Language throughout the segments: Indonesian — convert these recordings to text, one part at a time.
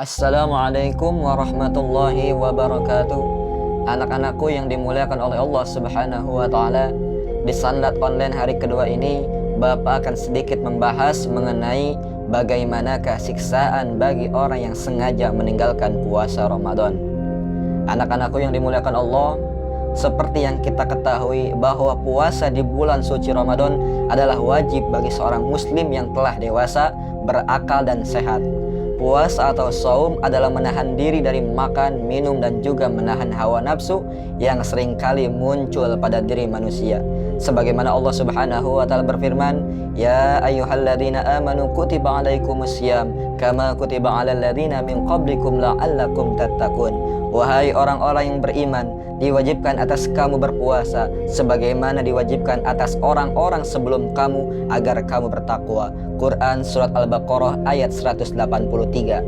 Assalamualaikum warahmatullahi wabarakatuh. Anak-anakku yang dimuliakan oleh Allah Subhanahu wa Ta'ala, di Sanlat Online hari kedua ini, Bapak akan sedikit membahas mengenai bagaimanakah siksaan bagi orang yang sengaja meninggalkan puasa Ramadan. Anak-anakku yang dimuliakan Allah, seperti yang kita ketahui bahwa puasa di bulan suci Ramadan adalah wajib bagi seorang muslim yang telah dewasa, berakal dan sehat. Puasa atau saum adalah menahan diri dari makan, minum dan juga menahan hawa nafsu yang seringkali muncul pada diri manusia. Sebagaimana Allah Subhanahu wa Ta'ala berfirman, "Ya ayyuhalladzina amanu kutiba alaikumusiyam kama kutiba alal ladzina min qablikum la'allakum tattaqun." Wahai orang-orang yang beriman, diwajibkan atas kamu berpuasa sebagaimana diwajibkan atas orang-orang sebelum kamu agar kamu bertakwa. Quran Surat Al-Baqarah ayat 183.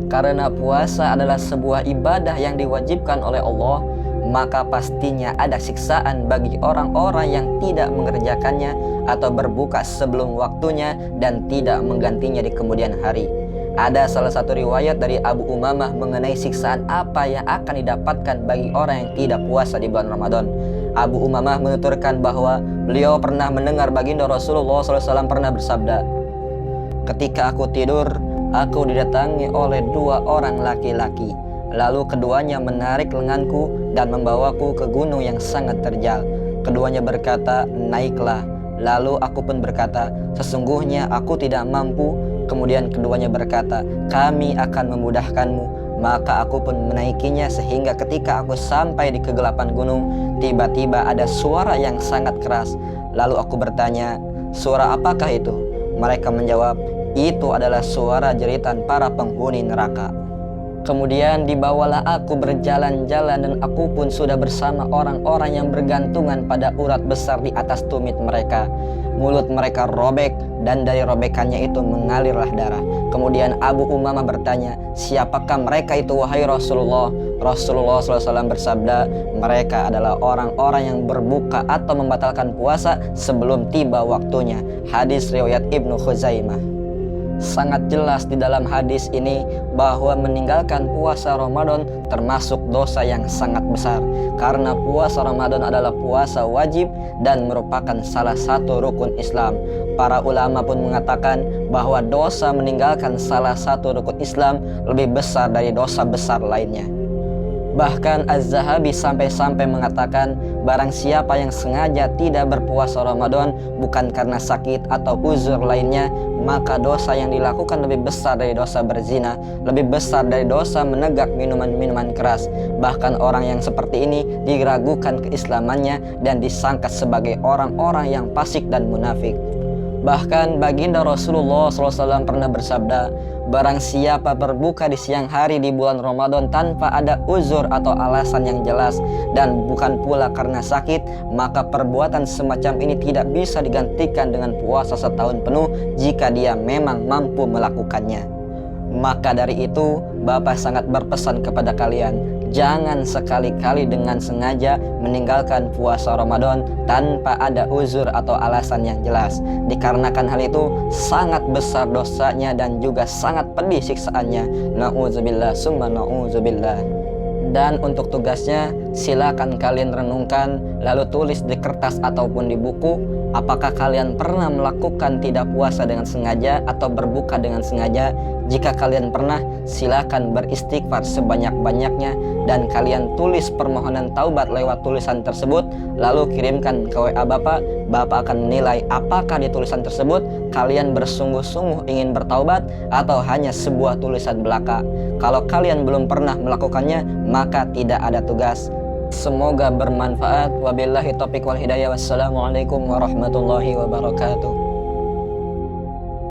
Karena puasa adalah sebuah ibadah yang diwajibkan oleh Allah, maka pastinya ada siksaan bagi orang-orang yang tidak mengerjakannya atau berbuka sebelum waktunya dan tidak menggantinya di kemudian hari. Ada salah satu riwayat dari Abu Umamah mengenai siksaan apa yang akan didapatkan bagi orang yang tidak puasa di bulan Ramadan. Abu Umamah menuturkan bahwa beliau pernah mendengar baginda Rasulullah SAW pernah bersabda, "Ketika aku tidur, aku didatangi oleh dua orang laki-laki. Lalu keduanya menarik lenganku dan membawaku ke gunung yang sangat terjal. Keduanya berkata, 'Naiklah.' Lalu aku pun berkata, 'Sesungguhnya aku tidak mampu.' Kemudian keduanya berkata, 'Kami akan memudahkanmu.' Maka aku pun menaikinya sehingga ketika aku sampai di kegelapan gunung, tiba-tiba ada suara yang sangat keras. Lalu aku bertanya, 'Suara apakah itu?' Mereka menjawab, 'Itu adalah suara jeritan para penghuni neraka.' Kemudian dibawalah aku berjalan-jalan dan aku pun sudah bersama orang-orang yang bergantungan pada urat besar di atas tumit mereka. Mulut mereka robek dan dari robekannya itu mengalirlah darah. Kemudian Abu Umamah bertanya, 'Siapakah mereka itu wahai Rasulullah?' Rasulullah SAW bersabda, 'Mereka adalah orang-orang yang berbuka atau membatalkan puasa sebelum tiba waktunya.' Hadis riwayat Ibnu Khuzaimah. Sangat jelas di dalam hadis ini bahwa meninggalkan puasa Ramadan termasuk dosa yang sangat besar, karena puasa Ramadan adalah puasa wajib dan merupakan salah satu rukun Islam. Para ulama pun mengatakan bahwa dosa meninggalkan salah satu rukun Islam lebih besar dari dosa besar lainnya. Bahkan Az-Zahabi sampai-sampai mengatakan, barang siapa yang sengaja tidak berpuasa Ramadan bukan karena sakit atau uzur lainnya, maka dosa yang dilakukan lebih besar dari dosa berzina, lebih besar dari dosa menegak minuman-minuman keras. Bahkan orang yang seperti ini diragukan keislamannya dan disangka sebagai orang-orang yang fasik dan munafik. Bahkan baginda Rasulullah SAW pernah bersabda, barang siapa berbuka di siang hari di bulan Ramadan tanpa ada uzur atau alasan yang jelas dan bukan pula karena sakit, maka perbuatan semacam ini tidak bisa digantikan dengan puasa setahun penuh jika dia memang mampu melakukannya. Maka dari itu, Bapak sangat berpesan kepada kalian, jangan sekali-kali dengan sengaja meninggalkan puasa Ramadan tanpa ada uzur atau alasan yang jelas. Dikarenakan hal itu sangat besar dosanya dan juga sangat pedih siksaannya. Na'udzubillah summa na'udzubillah. Dan untuk tugasnya, silakan kalian renungkan lalu tulis di kertas ataupun di buku, apakah kalian pernah melakukan tidak puasa dengan sengaja atau berbuka dengan sengaja? Jika kalian pernah, silakan beristighfar sebanyak-banyaknya dan kalian tulis permohonan taubat lewat tulisan tersebut, lalu kirimkan ke WA Bapak. Bapak akan menilai apakah di tulisan tersebut kalian bersungguh-sungguh ingin bertaubat atau hanya sebuah tulisan belaka. Kalau kalian belum pernah melakukannya, maka tidak ada tugas. Semoga bermanfaat. Wabillahi taufiq wal hidayah. Wassalamualaikum warahmatullahi wabarakatuh.